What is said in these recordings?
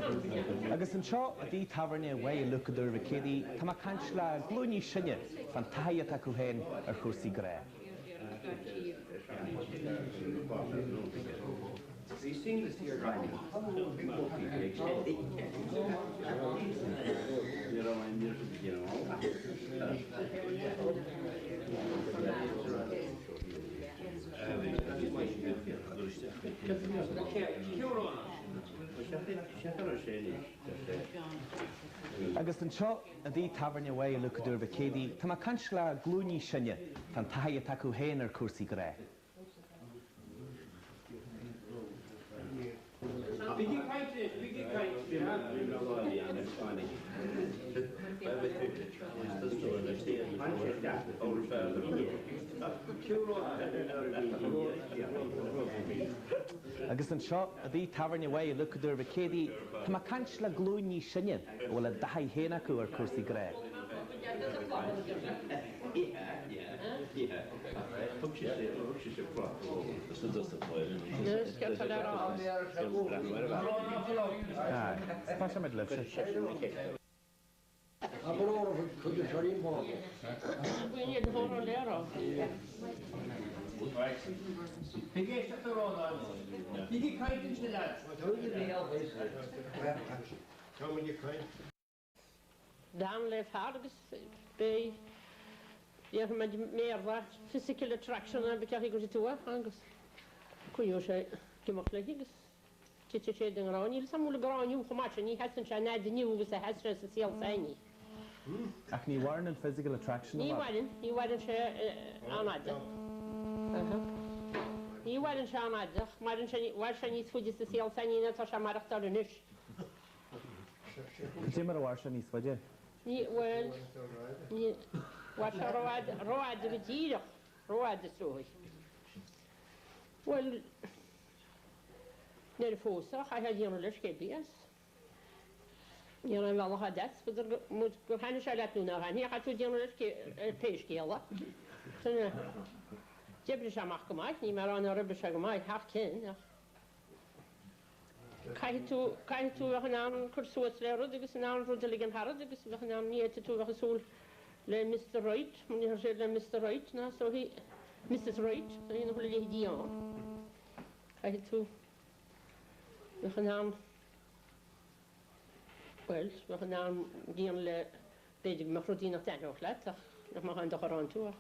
Agus an seo a dí tafarne way look at the Ricadi, Tamakanchla, Gluni Shinya, Fantaya Takuhen, or Kursi Gray. So you've seen this here driving. Agus an seo a dí tafarne way look at the Ricadi, Tamakanchla, Gluni Shinya, Fantaya Takuhen, or Kursi Gray. Biggie kite. Agus an seo a dí tafarne way look at the Ricadi, Tamakanchla, Gluni Shinya, well a dahi henaku or Kursi Gray. Pasha med lefse. We need to hold on there. Biggie kite into that. Dan leef hardig bij. Ja, met meer physical attraction en bekijk ik toe, Angus. Kun je zeggen, gemakkelijk is. Tje dingen aan, je samen moet gaan nieuw gemaakt, niet het zijn net de nieuwe ze het stress is heel zijn niet. Ach, nie waren een physical attraction. Nie waren ze aan het. Nie waren ze aan het, maar ze niet goed is heel zijn niet net als je maar achter de neus. Zie maar waar ze niet wat je. Nie, wel, nie. Wat road de dier, road de zo. Wel, nervosa, ga je hier naar schepjes. Je hebt wel gehad dat, maar moet gaan ze laten doen. Hier gaat u die naar peeskelen. Toen, je hebt het allemaal gemaakt, niet meer aan de rubber gemaakt, haar kind. Kan je toe we gaan cursus leren, dus een rode liggen harde, dus we gaan niet toe we gaan le Mr. Wright, meneer zei le Mr. Wright, nou zo hij, Mrs. Wright, zo hij nog le die aan. Ga je toe, we gaan wel, we gaan die le, beetje mag routine nog tijd nog laten, nog maar gaan toch aan toe.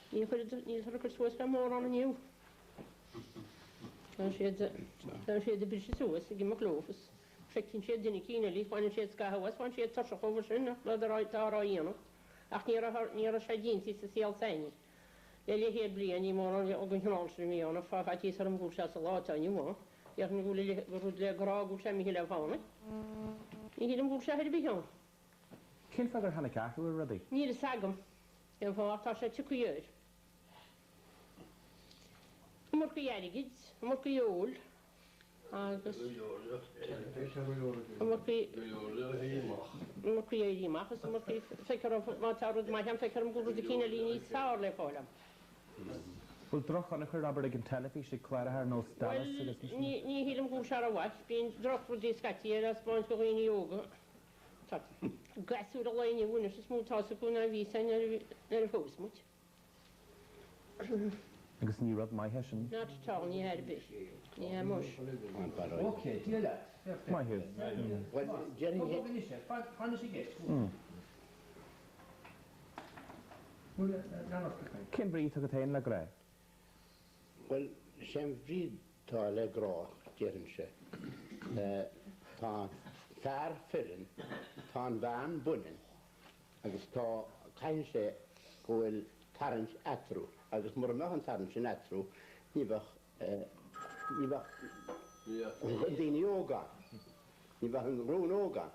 Je kunt het niet zo cursus gaan maar aan nieuw. Dan zie je de beetje zo is, ik mag lopen. Check je de nikine lief, wanneer je het gaat was, wanneer je het toch over zijn, dat daar al je nog. Ach, niet als je dient, is het heel zijn. Je ligt blij en je moet ook een knalsje mee aan, of wat je er een goed zet laten aan je man. Je hebt een goede graag goed zijn met je van, hè? Je hebt een goed zeggen bij jou. Geen verder gaan ik hoe ready. Niet de sagem. En van wat als je te kuier. Moet je jij iets, moet je ool. Moet je die maken, dus moet je zeker of wat zou het maar gaan zeker om goed de kinderen niet zou le voor hem. Wel droog gaan ik er een televisie klaar haar no staan. Niet helemaal goed zou wat, ben droog voor die schatje, dat spons gewoon in yoga. Dat gas uit alleen je wonen, dus moet als ik kunnen wie zijn naar de huis moet. Agus ní rud mai hesin. Not at all, ní had bit. Yeah, mush. Okay, do that. Mai hu. Well, Jenny, Cyn brí tu go tain le gra. well, sem bríd tá le grá gerin se. Tá fear fyrrin, tá an bhean bunin, agus tá cain se gohfuil tarrant atrú, agus mor meach an tarrant sin atrú, ní bach dini óga, ní bach an rún óga,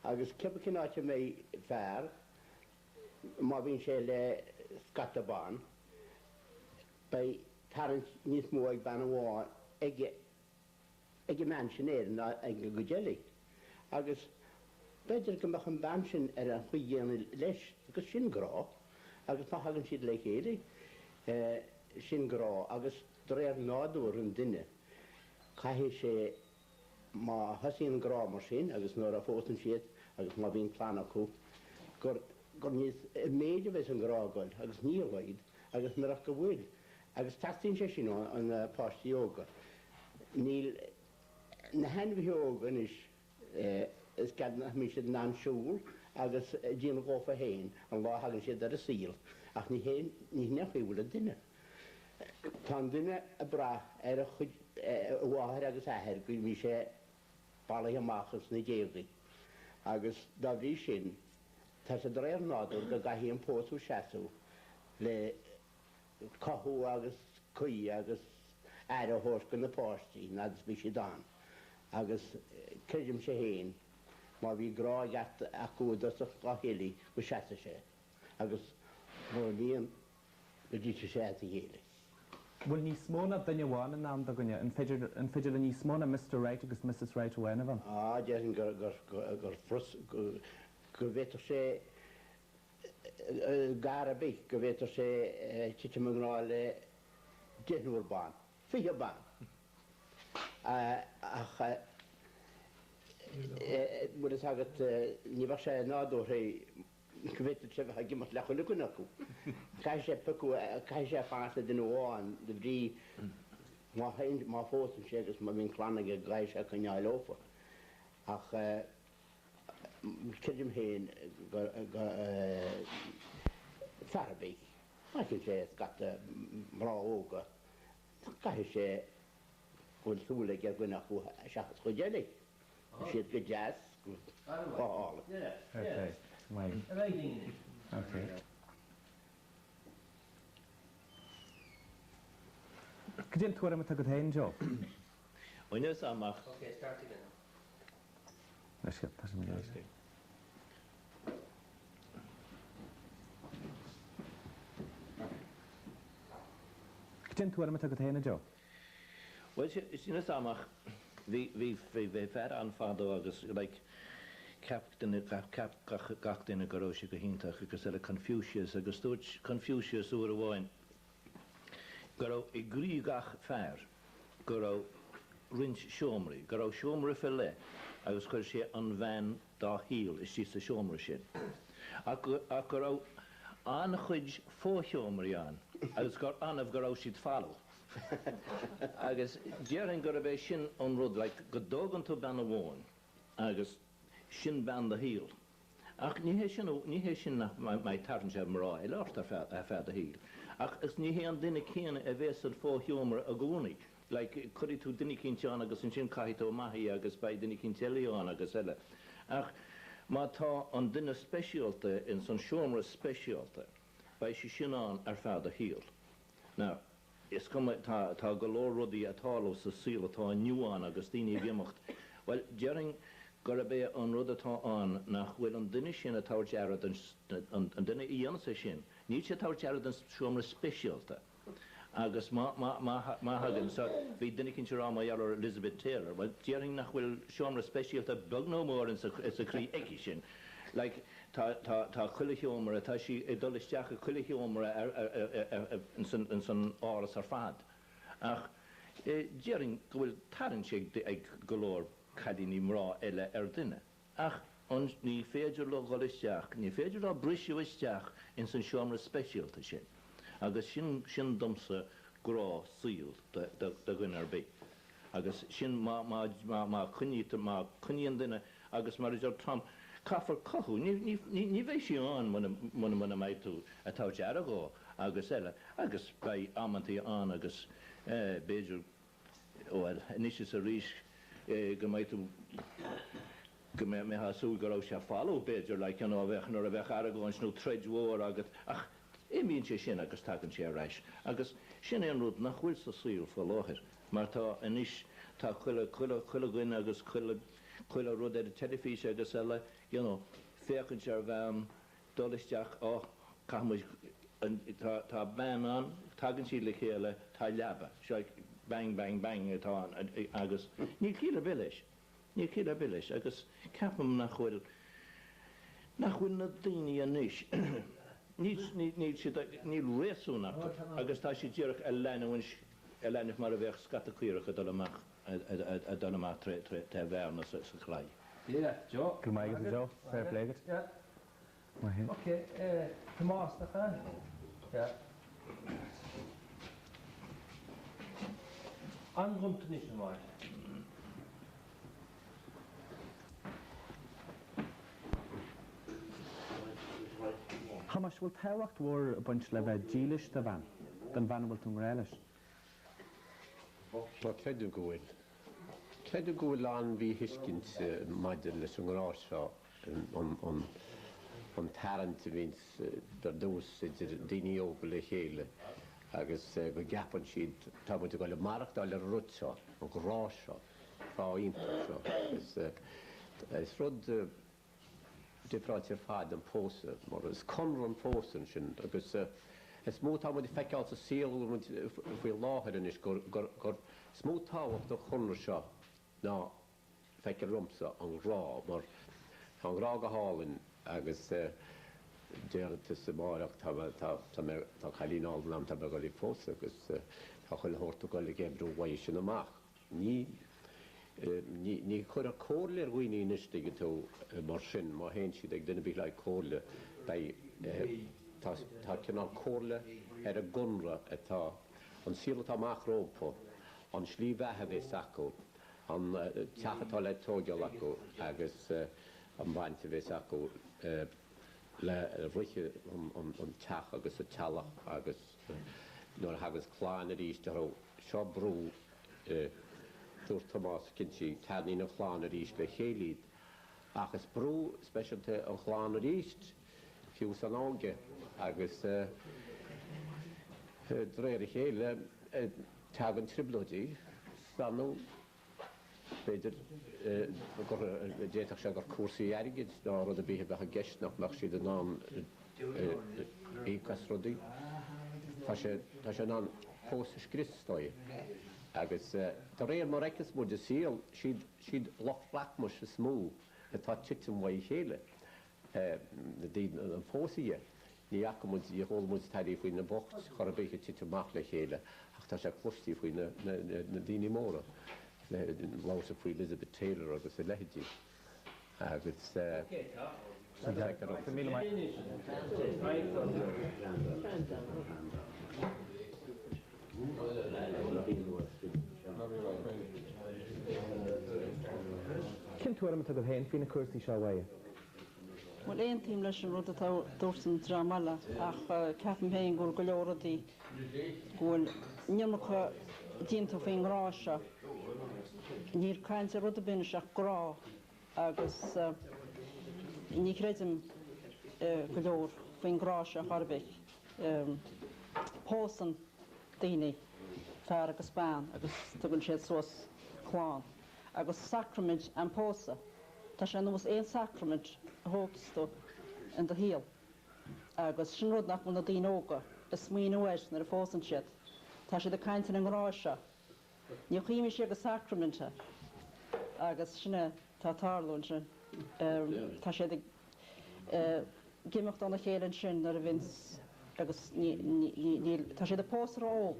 agus cepa cinnáte mé fear, má bhín sé le scatabán, bei tarrant níos mó ag ban bhá ag man sin éan ag go gelí. Agus beidir go meach an ban sin an chuig dhéana leis agus sin grá, agus má hagann siad le chéile sin grá, agus réir nádúir an duine caithé sé má hasín grá mar sin agus nuair a fótan siad agus má bhín plán acu gur níos méidir bheits an grágáil agus níorhaid agus marach go bhfuil agus tastín sé sin an páistí óga. Níl na henmhheogan is gadna mí siad ná siúil agus díana gófa héin an lá hagann siad ar a síl ach ní nefhíhfuil a duine. Tá duine a bra ar a chud bháthir agus athir go mí sé bailí amachchas na déirdaí agus dá bhí sin tá sé dréir nádú go gaithíon pótú seaú le cothú agus cuí agus air a thós go na páistí nadas bhí sé dáin agus ceidim sé héin má bhí gráigeat acuúdas a gáhéalaí go seaasa sé agus mór bhíon go dtí sé a héala. Bhfuil ní smóna duine bháin an ná gonne an féidir ní smóna Mr. Wright agus Mrs. Wright bhhaine bhan. Dean gur go bhétar sé garabí go bhétar sé tiite mará le déúir bán, fihe bán. Bud is agad ní bhar sé nádó ré go bhétar sé bheit gimat lecha lucan acu. Cai sé pecu cai sé fásta den bháin de bhrí má fósan sé agus má bhín chlánaige gaiis a chuneáil ófa. Ach ceidim héin fearbí. Má cinn sé scata mrá óga. Cai sé bhfuil súla ag gcuine chu seachas chu déala. Siad go jazz go fáála. Okay. Okay. Cydyn twr am y tygod hen, Jo? Oes amach. Okay, start again. Nes i, tas yn mynd. Cydyn twr am y tygod hen, Jo? Wel, sy'n amach, fi fer anffado agus, like, cap gach dyn y garosi go hintach agus ele Confucius agus dwyd Confucius o'r wain. Garo I gri gach fer, garo rins siomri, garo siomri ffyle agus gwrs sé an fan da hil is sys y siomri sin. Ac garo an chwyd ffo siomri an, agus anaf garo sydd falw. Agus dierin garo fe sin on rwyd, like, godogan to ban y wôn, agus sin ban the heel. Ach ni he sin na mai tarn sé mrá I lort a fed a heel. Ach is ni he an dinne céan a vesel fó humor a gúnig. Like codi tú dinne cín agus an sin caithó mahi agus bei dinne cín telion agus ele. Ach má tá an dinne specialte in son siomra specialte bei si sin an fed a heel. Now, is tá golór rudi atá sa síl atá nniuán agus dine gimocht. Well, during Gorabé an rud atá an nach bhfuil an duine sin a táir dearad an duine íana sa sin. Ní sé táir dearad an siomra speisialta. Agus má hagan, so bhí duine cinn rá má ar Elizabeth Taylor, well, dearing nach bhfuil siomra speisialta bug no mór in sa crí eici sin. Like, tá chuile hiomra, tá si dolisteach a chuile hiomra in san áras ar fad. Ach, dearing go bhfuil taran sé ag golór cadini mrá ele dinne. Ach, ons ní féidir le golisteach, ní féidir le brisiúisteach in san siomra speisialta sin. Agus sin domsa grá síl de gwynar bé. Agus sin má cuníon dinne, agus mar is trom caffar cochu, ní bheith sí an muna maitú a tá deara go agus ele, agus bei amantaí an agus béidir, well, níos is a rís go maitú go me hasú go rá se falló béidir le an bheith nar a bheith aragóin nó treidhór agus ach éíonn sé sin agus tagann sé reis. Agus sin an rud nach bhfuil sa síl fá láthir, mar tá inis tá chuile gine agus chuile rud ar telefís agus eile, féchann sé ar bheim dolisteach tá ben an, tagann sí le chéile tá leaba, seo bang, bang, bang atá agus ní cíle bilis, agus ceapam nach bhfuil na daoine anis. Ní réasúnach agus tá sé ddíireach a leanah mar a bheith scata cuirecha dul amach a donna má tre bhena sa chláid. Díle, Joe. Go maith agus Joe, fair play it. Yeah. Mar hin. Okay, Tomás na chan. Yeah. Angrunt nicht einmal. Hamas bhfuil táhacht mhór a buint le bheith dílis de bhain, den bhain bhfuil tún réiles. Tá creidir gohfuil. Creidir gohfuil an bhí hiiscint maidir leis an ghrá seo an tarrant víns dar dús idir daoine óga le chéile agus go gapan siad tá muid go le marachtáil le rud seo an ghrá seo frá iontar seo. Is rud difráid ar fad an pósa, mar is conra an pósan sin agus is mó tá muid feiceáil sa síl bhfuil láthir inis gur smó táhacht do chunra seo ná feice rumsa an rá, mar an rá go hálinn agus déirta sa máireach tá chalínáil am tá beag í fósa agus tá chuil thóirta go le gébrú bhaid sin amach. Ní chur a cóirle ar ghuioine inistí tú mar sin má héin siad ag duine bhí le cóirle tá cinál cóirle ar a gunra atá an síla tá amach rópa an slí bheitthe bheith acu an teachatá le tógeal acu agus an bainte bheith acu le ruiche an teach agus a tealach agus nuair hagus chláin a ríist ar seo brú dúr Tomás cinnti taní na chláin a ríist le chéilíd agus brú speisialte an chláin a ríist fiús an áge agus dréir a chéile tag an triblodí sanú beidir gur déach se gur cuasaí airgid ná rud a bíthe bheith a geisnach nach siad an ná écas rudaí. Tá sé ná pósas Christáid agus tá réir mar eiceas muid a síl siad lochhlachmas a smó atá titim mhaid chéile an fósaí. Ní acamúid í hólmúid tarí faoin na bocht chur a bhéiche titimach le chéile ach tá sé chlustí faoin na daoine móra. Lás a faoi Elizabeth Taylor agus a leití agus Cin tú am go héin fina cuasaí seo bhaid? Well, éon tíim leis an rud atá dúirsan drámala ach ceapan féin gur go leoradaí ghfuil nearmacha dínta féin grá seo. Níor caint rud a bine seach grá agus ní chreidim go leor féin grá seo Harbig. Pósan daoine fear agus Spáin agus tugann siad suas chláán. Agus sacramid an pósa. Tá sé nuas éon sacramid hógstú in do híal. Agus sin rud nach muna daoine óga is smíon uais nar a fósan siad. Tá sé de caintean an grá seo. Ní chuimi sé go sacraminte agus sinna tá tarlún sin. Tá sé gimimecht anna chéann sin ar a vins agus tá sé de pósar óg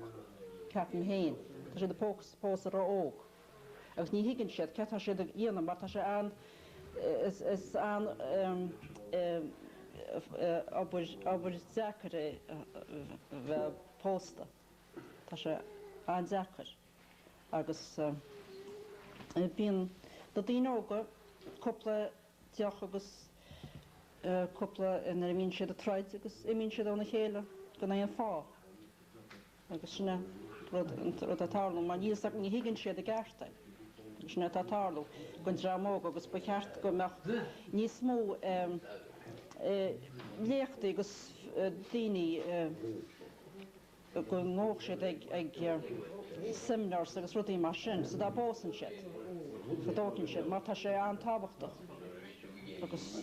ceapan héin. Tá sé de pósar óg. Agus ní higann siad ce tá sé dhéanam mar tá sé an is an obair deachar bheith pósta. Tá sé an deachar. Agus bíon do daoine óga cúpla deach agus cúpla inar imíonn siad a troid agus imíonn siad óna chéile go na an fá. Agus sinna rud a tarlú mar níos ní higann siad a gcearta. Sinna tá tarlú gon drámóga agus ba cheart go meach níos mó léachta agus daoine go ngóch siad ag seminars agus rudaí mar sin, so dá bósan siad, go dócinn siad, mar tá sé an tábhachtach. Agus